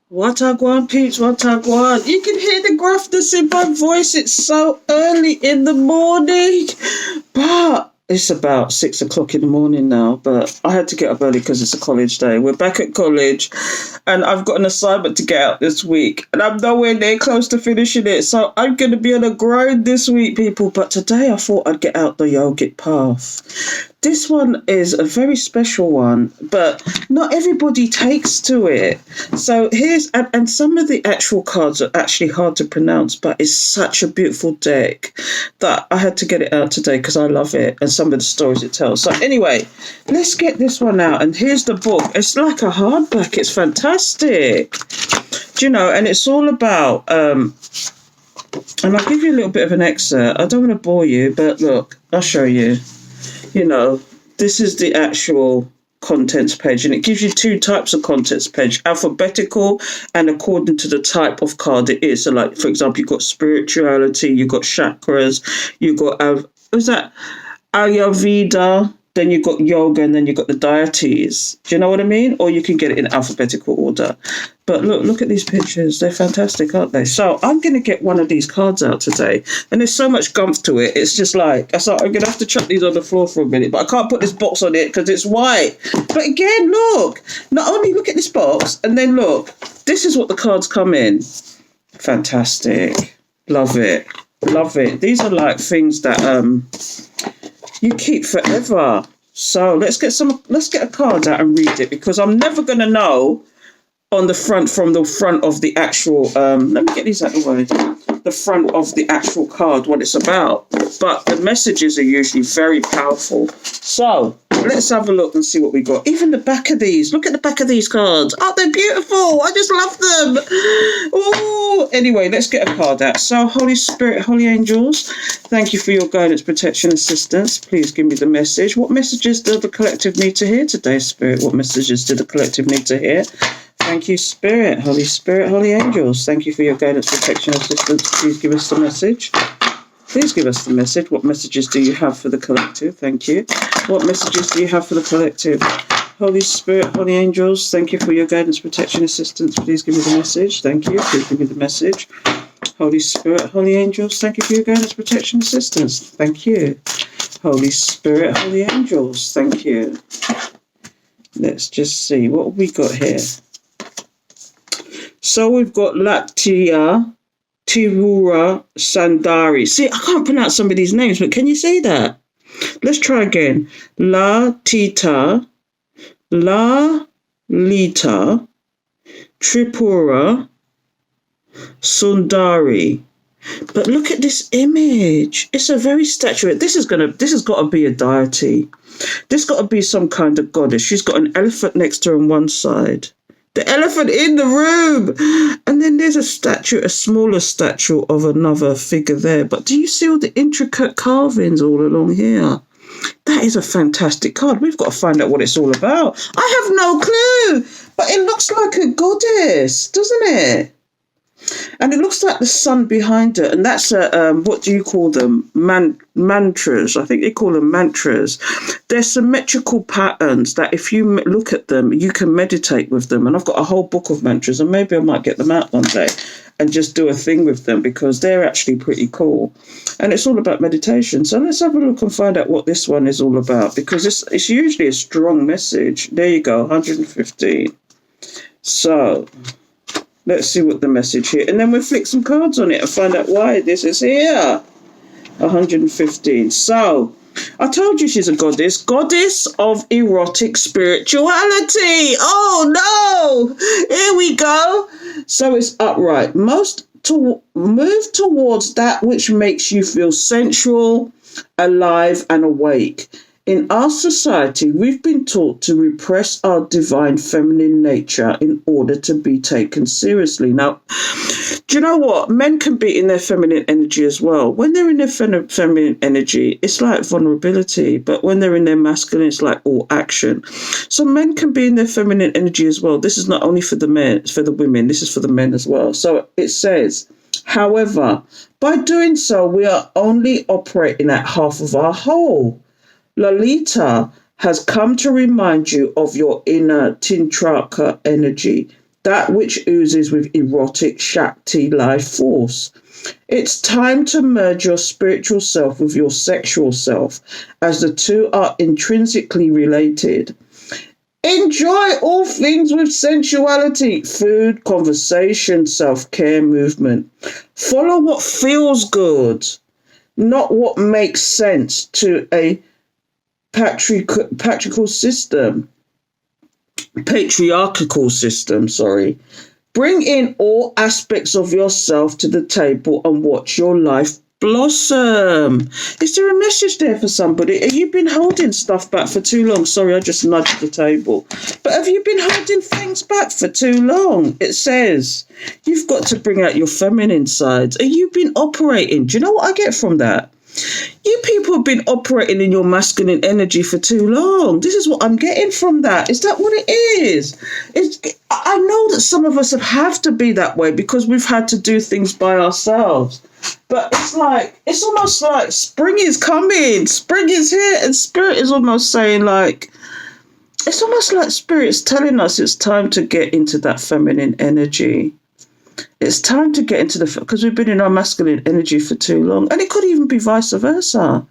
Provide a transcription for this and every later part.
What I want, peeps, what I want. You can hear the gruffness in my voice. It's so early in the morning. But it's about 6 o'clock in the morning now. But I had to get up early because it's a college day. We're back at college and I've got an assignment to get out this week. And I'm nowhere near close to finishing it. So I'm going to be on a grind this week, people. But today I thought I'd get out the yogic path. This one is a very special one, but not everybody takes to it. So and some of the actual cards are actually hard to pronounce, but it's such a beautiful deck that I had to get it out today because I love it and some of the stories it tells. So anyway, let's get this one out. And here's the book. It's like a hardback. It's fantastic. And it's all about, and I'll give you a little bit of an excerpt. I don't want to bore you, but look, I'll show you. This is the actual contents page, and it gives you two types of contents page, alphabetical and according to the type of card it is. So like, for example, you've got spirituality, you've got chakras, you've got, Ayurveda, then you've got yoga, and then you've got the deities. Do you know what I mean? Or you can get it in alphabetical order. But look at these pictures. They're fantastic, aren't they? So I'm going to get one of these cards out today. And there's so much gumph to it. It's just like, I'm going to have to chuck these on the floor for a minute. But I can't put this box on it because it's white. But again, look. Not only look at this box, and then look. This is what the cards come in. Fantastic. Love it. Love it. These are like things that you keep forever. So let's get a card out and read it, because I'm never going to know on the front from the front of the actual let me get these out of the way, the front of the actual card, what it's about. But the messages are usually very powerful. So let's have a look and see what we got. Even the back of these, look at the back of these cards. Oh, they're beautiful. I just love them. Oh, anyway, let's get a card out. So Holy Spirit, Holy Angels, thank you for your guidance, protection, assistance. Please give me the message. What messages do the collective need to hear today, Spirit? What messages do the collective need to hear? Thank you, Spirit, Holy Angels. Thank you for your guidance, protection, assistance. Please give us the message. Please give us the message. What messages do you have for the collective? Thank you. What messages do you have for the collective? Holy Spirit, Holy Angels, thank you for your guidance, protection, assistance. Please give me the message. Thank you. Please give me the message. Holy Spirit, Holy Angels, thank you for your guidance, protection, assistance. Thank you. Holy Spirit, Holy Angels, thank you. Let's just see. What have we got here? So we've got Laktia Tirura Sandari. See, I can't pronounce some of these names, but can you see that? Let's try again. La Tita, La Lita, Tripura, Sundari. But look at this image. It's a very statuette. This has got to be a deity. This got to be some kind of goddess. She's got an elephant next to her on one side. The elephant in the room. And then there's a smaller statue of another figure there. But do you see all the intricate carvings all along here? That is a fantastic card. We've got to find out what it's all about. I have no clue. But it looks like a goddess, doesn't it? And it looks like the sun behind it. And that's what do you call them? Mantras. I think they call them mantras. They're symmetrical patterns that if you look at them, you can meditate with them. And I've got a whole book of mantras, and maybe I might get them out one day and just do a thing with them, because they're actually pretty cool. And it's all about meditation. So let's have a look and find out what this one is all about, because it's usually a strong message. There you go, 115. So let's see what the message here. And then we'll flick some cards on it and find out why this is here. 115. So, I told you she's a goddess. Goddess of erotic spirituality. Oh, no. Here we go. So, it's upright. Move towards that which makes you feel sensual, alive, and awake. In our society, we've been taught to repress our divine feminine nature in order to be taken seriously. Now, do you know what? Men can be in their feminine energy as well. When they're in their feminine energy, it's like vulnerability. But when they're in their masculine, it's like all action. So men can be in their feminine energy as well. This is not only for the men, it's for the women. This is for the men as well. So it says, however, by doing so, we are only operating at half of our whole. Lalita has come to remind you of your inner Tintraka energy that which oozes with erotic Shakti life force. It's time to merge your spiritual self with your sexual self, as the two are intrinsically related. Enjoy all things with sensuality, food, conversation, self-care, movement. Follow what feels good, not what makes sense to a patriarchal system. Bring in all aspects of yourself to the table and watch your life blossom. Is there a message there for somebody? Have you been holding stuff back for too long? Sorry, I just nudged the table. But have you been holding things back for too long? It says you've got to bring out your feminine sides. Have you been operating? Do you know what I get from that? You people have been operating in your masculine energy for too long. This is what I'm getting from that. Is that what it is? I know that some of us have to be that way because we've had to do things by ourselves. But it's almost like spring is coming. Spring is here. And Spirit is almost saying it's almost like Spirit's telling us it's time to get into that feminine energy. It's time to get into because we've been in our masculine energy for too long. And it could even be vice versa.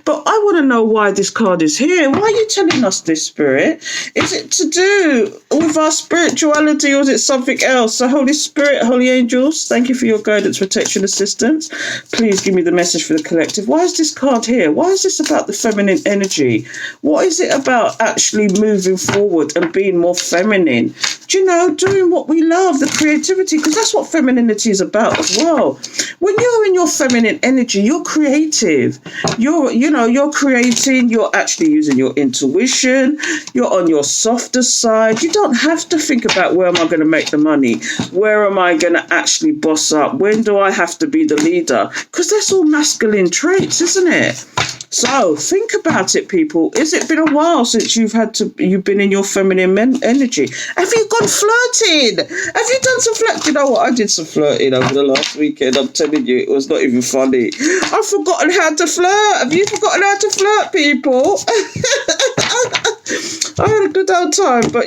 But I want to know why this card is here. Why are you telling us this, Spirit? Is it to do with our spirituality or is it something else? So Holy Spirit, Holy Angels, thank you for your guidance, protection, assistance. Please give me the message for the collective. Why is this card here? Why is this about the feminine energy? What is it about actually moving forward and being more feminine? Do you know, doing what we love, the creativity, because that's what femininity is about as well. When you're in your feminine energy, you're creative. You're creating, you're actually using your intuition, you're on your softer side. You don't have to think about where am I going to make the money? Where am I going to actually boss up? When do I have to be the leader? Because that's all masculine traits, isn't it? So think about it, people. Has it been a while since you've been in your feminine energy? Have you gone flirting? Have you done some flirting? You know what? I did some flirting over the last weekend. I'm telling you, it was not even funny. I've forgotten how to flirt. Have you forgotten how to flirt, people? I had a good old time, but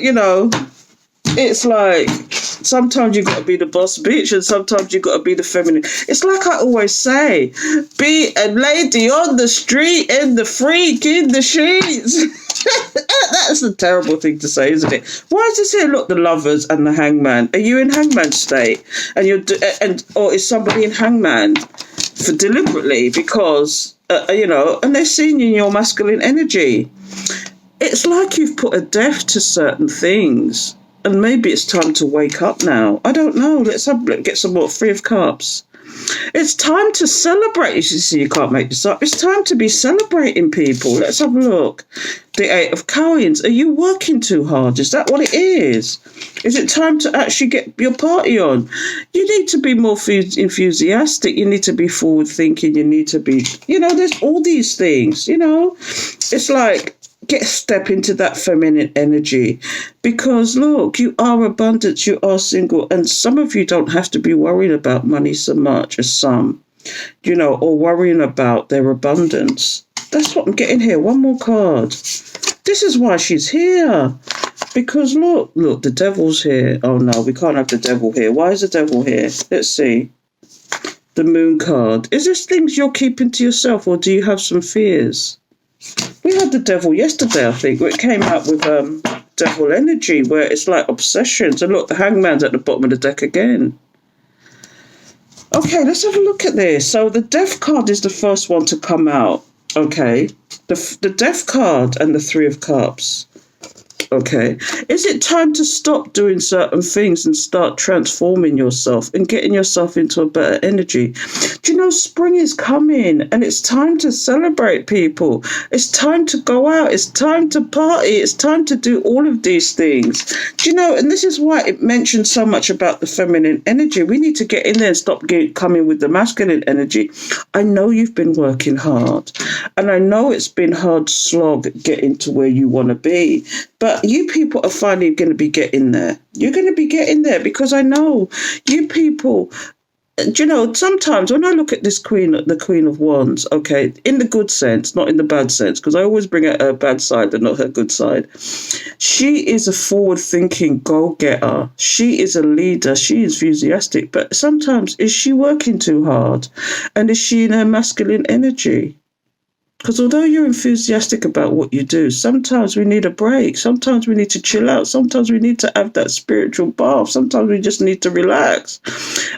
it's like sometimes you got to be the boss bitch and sometimes you got to be the feminine. It's like I always say, be a lady on the street and the freak in the sheets. That's a terrible thing to say, isn't it? Why is this here? Look, the Lovers and the Hangman. Are you in Hangman state? Or is somebody in Hangman for deliberately because and they're seeing you in your masculine energy? It's like you've put a death to certain things. And maybe it's time to wake up now. I don't know. Let's get some more Three of Cups. It's time to celebrate. You see, you can't make this up. It's time to be celebrating, people. Let's have a look. The Eight of Coins. Are you working too hard? Is that what it is? Is it time to actually get your party on? You need to be more enthusiastic. You need to be forward thinking. You need to be, there's all these things, It's like, step into that feminine energy because look, you are abundant, you are single, and some of you don't have to be worrying about money so much as some, or worrying about their abundance. That's what I'm getting here. One more card. This is why she's here. Because look, the devil's here. Oh no, we can't have the devil here. Why is the devil here? Let's see. The Moon card. Is this things you're keeping to yourself or do you have some fears? We had the devil yesterday, I think, where it came out with devil energy, where it's like obsessions. And look, the Hangman's at the bottom of the deck again. Okay, let's have a look at this. So the Death card is the first one to come out. Okay, the Death card and the Three of Cups. Okay, is it time to stop doing certain things and start transforming yourself and getting yourself into a better energy? Do you know spring is coming and it's time to celebrate, people? It's time to go out. It's time to party. It's time to do all of these things. Do you know, and this is why it mentions so much about the feminine energy. We need to get in there and stop coming with the masculine energy. I know you've been working hard and I know it's been hard slog getting to where you want to be. But you people are finally going to be getting there. You're going to be getting there because I know you people, do you know, sometimes when I look at this queen, the Queen of Wands, okay, in the good sense, not in the bad sense, because I always bring out her bad side and not her good side. She is a forward-thinking go-getter. She is a leader. She is enthusiastic. But sometimes, is she working too hard? And is she in her masculine energy? Because although you're enthusiastic about what you do, sometimes we need a break. Sometimes we need to chill out. Sometimes we need to have that spiritual bath. Sometimes we just need to relax.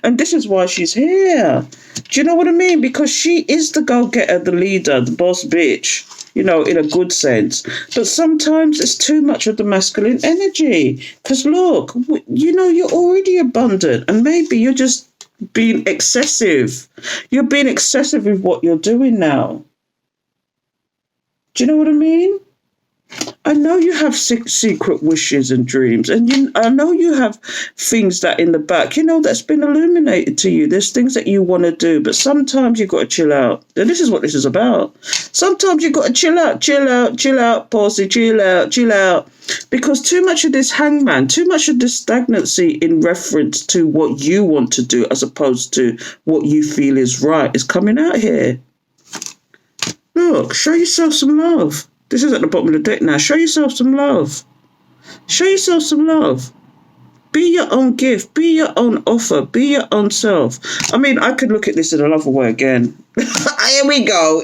And this is why she's here. Do you know what I mean? Because she is the go-getter, the leader, the boss bitch, you know, in a good sense. But sometimes it's too much of the masculine energy. Because look, you know, you're already abundant and maybe you're just being excessive. You're being excessive with what you're doing now. Do you know what I mean? I know you have secret wishes and dreams, and I know you have things that in the back, you know, that's been illuminated to you. There's things that you want to do, but sometimes you've got to chill out. And this is what this is about. Sometimes you've got to chill out, Paulsy, chill out. Because too much of this hangman, too much of this stagnancy in reference to what you want to do as opposed to what you feel is right is coming out here. Look, show yourself some love. This is at the bottom of the deck now. Show yourself some love. Show yourself some love. Be your own gift. Be your own offer. Be your own self. I mean, I could look at this in another way again. Here we go.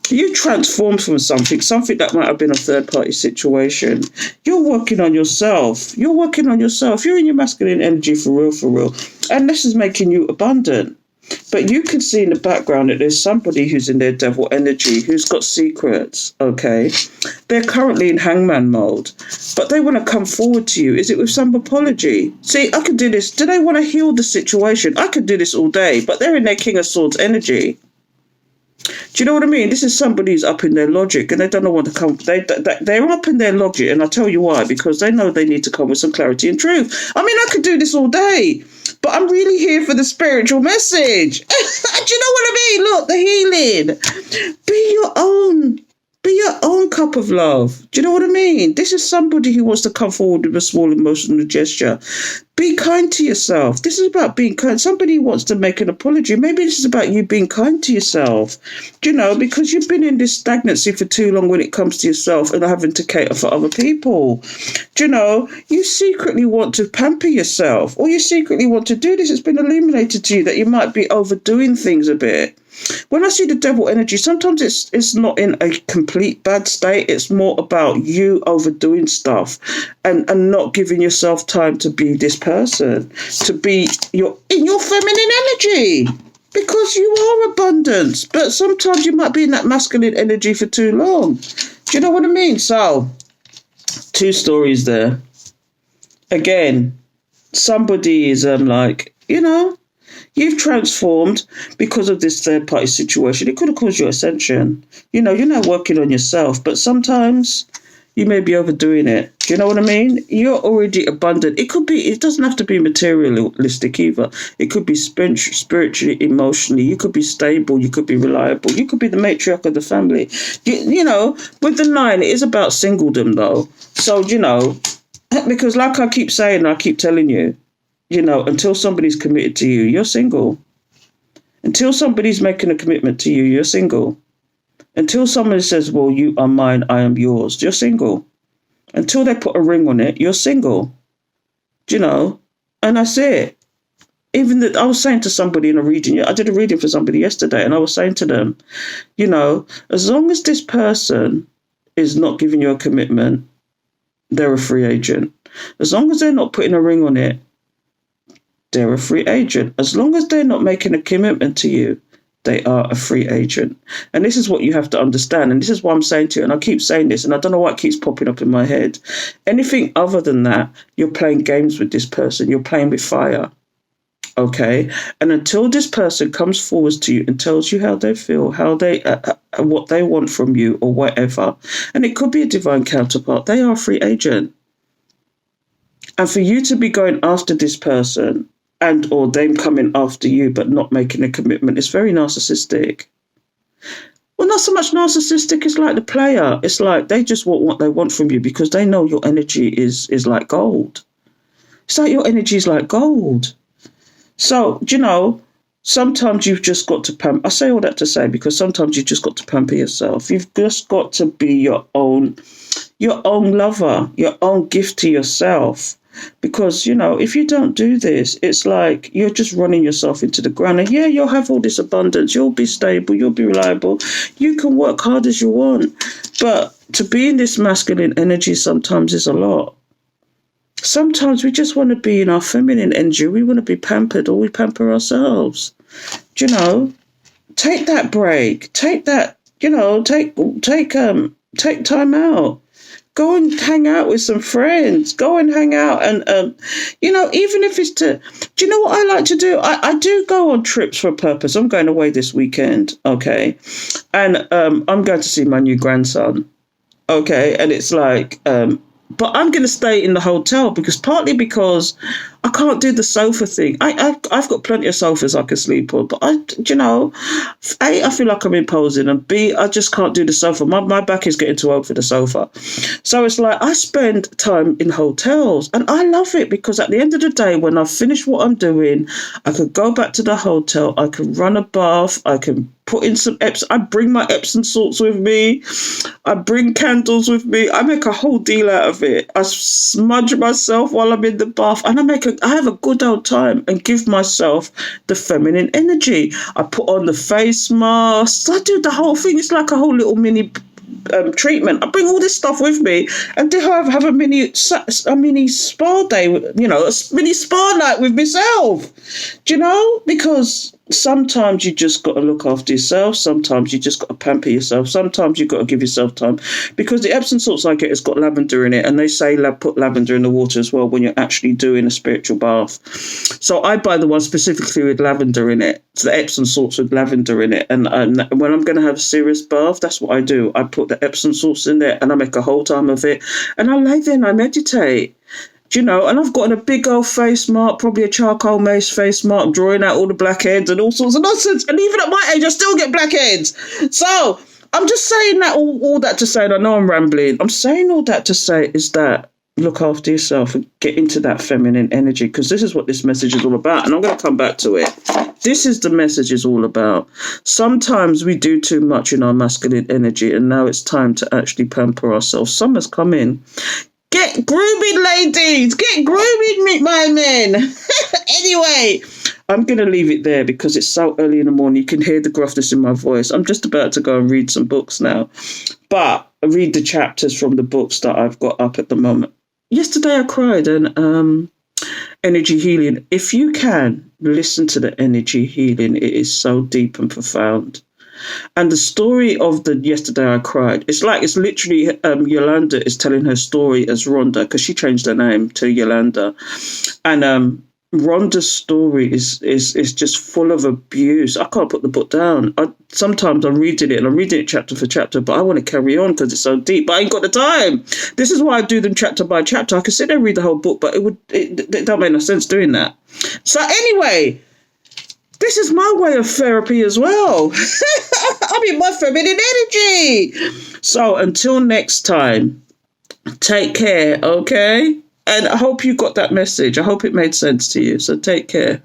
You transformed from something that might have been a third-party situation. You're working on yourself. You're in your masculine energy for real. And this is making you abundant. But you can see in the background that there's somebody who's in their devil energy, who's got secrets, okay? They're currently in hangman mode, but they want to come forward to you. Is it with some apology? See, I could do this. Do they want to heal the situation? I could do this all day, but they're in their King of Swords energy. Do you know what I mean? This is somebody who's up in their logic and they don't know what to come. They're up in their logic, and I'll tell you why, because they know they need to come with some clarity and truth. I mean, I could do this all day, but I'm really here for the spiritual message. Do you know what I mean? Look, the healing. Be your own cup of love. Do you know what I mean? This is somebody who wants to come forward with a small emotional gesture. Be kind to yourself. This is about being kind. Somebody wants to make an apology. Maybe this is about you being kind to yourself. Do you know, because you've been in this stagnancy for too long when it comes to yourself and having to cater for other people. Do you know, you secretly want to pamper yourself, or you secretly want to do this. It's been illuminated to you that you might be overdoing things a bit. When I see the devil energy, sometimes it's not in a complete bad state. It's more about you overdoing stuff and not giving yourself time to be this person, to be in your feminine energy, because you are abundance. But sometimes you might be in that masculine energy for too long. Do you know what I mean? So, two stories there. Again, somebody is you've transformed because of this third-party situation. It could have caused you ascension. You know, you're now working on yourself, but sometimes you may be overdoing it. Do you know what I mean? You're already abundant. It doesn't have to be materialistic either. It could be spiritually, emotionally. You could be stable. You could be reliable. You could be the matriarch of the family. You know, with the 9, it is about singledom, though. So, you know, because like I keep saying, I keep telling you, you know, until somebody's committed to you, you're single. Until somebody's making a commitment to you, you're single. Until somebody says, well, you are mine, I am yours, you're single. Until they put a ring on it, you're single. Do you know? And that's it. Even that, I was saying to somebody in a reading, I did a reading for somebody yesterday, and I was saying to them, you know, as long as this person is not giving you a commitment, they're a free agent. As long as they're not putting a ring on it, they're a free agent. As long as they're not making a commitment to you, they are a free agent. And this is what you have to understand. And this is what I'm saying to you. And I keep saying this, and I don't know why it keeps popping up in my head. Anything other than that, you're playing games with this person. You're playing with fire. Okay? And until this person comes forward to you and tells you how they feel, how they, what they want from you or whatever, and it could be a divine counterpart, they are a free agent. And for you to be going after this person, and or them coming after you but not making a commitment, it's very narcissistic. Well, not so much narcissistic, it's like the player. It's like they just want what they want from you because they know your energy is like gold. It's like your energy is like gold. So, sometimes you've just got to pamper. I say all that to say because sometimes you've just got to pamper yourself. You've just got to be your own lover, your own gift to yourself. Because, if you don't do this, it's like you're just running yourself into the ground. And yeah, you'll have all this abundance. You'll be stable. You'll be reliable. You can work hard as you want. But to be in this masculine energy sometimes is a lot. Sometimes we just want to be in our feminine energy. We want to be pampered, or we pamper ourselves. Take that break. Take that, take time out. Go and hang out with some friends. Go and hang out and, even if it's do you know what I like to do? I do go on trips for a purpose. I'm going away this weekend, okay? And I'm going to see my new grandson, okay? And it's like, but I'm going to stay in the hotel partly because I can't do the sofa thing. I've got plenty of sofas I can sleep on, but A, I feel like I'm imposing, and B, I just can't do the sofa. My back is getting too old for the sofa. So it's like I spend time in hotels, and I love it because at the end of the day, when I've finished what I'm doing, I could go back to the hotel, I can run a bath, I can put in some Epsom. I bring my Epsom salts with me. I bring candles with me. I make a whole deal out of it. I smudge myself while I'm in the bath, and I have a good old time and give myself the feminine energy. I put on the face masks. I do the whole thing. It's like a whole little mini treatment. I bring all this stuff with me and have a mini spa day, a mini spa night with myself. Because sometimes you just got to look after yourself. Sometimes you just got to pamper yourself. Sometimes you've got to give yourself time. Because the Epsom salts I get has got lavender in it, and they say put lavender in the water as well when you're actually doing a spiritual bath. So I buy the one specifically with lavender in it. So the Epsom salts with lavender in it. And when I'm going to have a serious bath, that's what I do. I put the Epsom salts in there and I make a whole time of it. And I lay there and I meditate. And I've got a big old face mark, probably a charcoal mace face mark, drawing out all the blackheads and all sorts of nonsense. And even at my age, I still get blackheads. So I'm just saying that all that to say, and I know I'm rambling. I'm saying all that to say is that look after yourself and get into that feminine energy, because this is what this message is all about. And I'm going to come back to it. This is the message is all about. Sometimes we do too much in our masculine energy, and now it's time to actually pamper ourselves. Summer's coming. Get grooming, ladies. Get grooming, my men. Anyway, I'm going to leave it there because it's so early in the morning. You can hear the gruffness in my voice. I'm just about to go and read some books now. But I read the chapters from the books that I've got up at the moment. Yesterday I cried, and energy healing. If you can, listen to the energy healing. It is so deep and profound. And the story of the Yesterday I Cried, it's literally Yolanda is telling her story as Rhonda, because she changed her name to Yolanda. And Rhonda's story is just full of abuse. I can't put the book down. Sometimes I'm reading it, and I'm reading it chapter for chapter, but I want to carry on because it's so deep. But I ain't got the time. This is why I do them chapter by chapter. I could sit there and read the whole book, but it don't make no sense doing that. So anyway, this is my way of therapy as well. I'm in my feminine energy. So until next time, take care, okay? And I hope you got that message. I hope it made sense to you. So take care.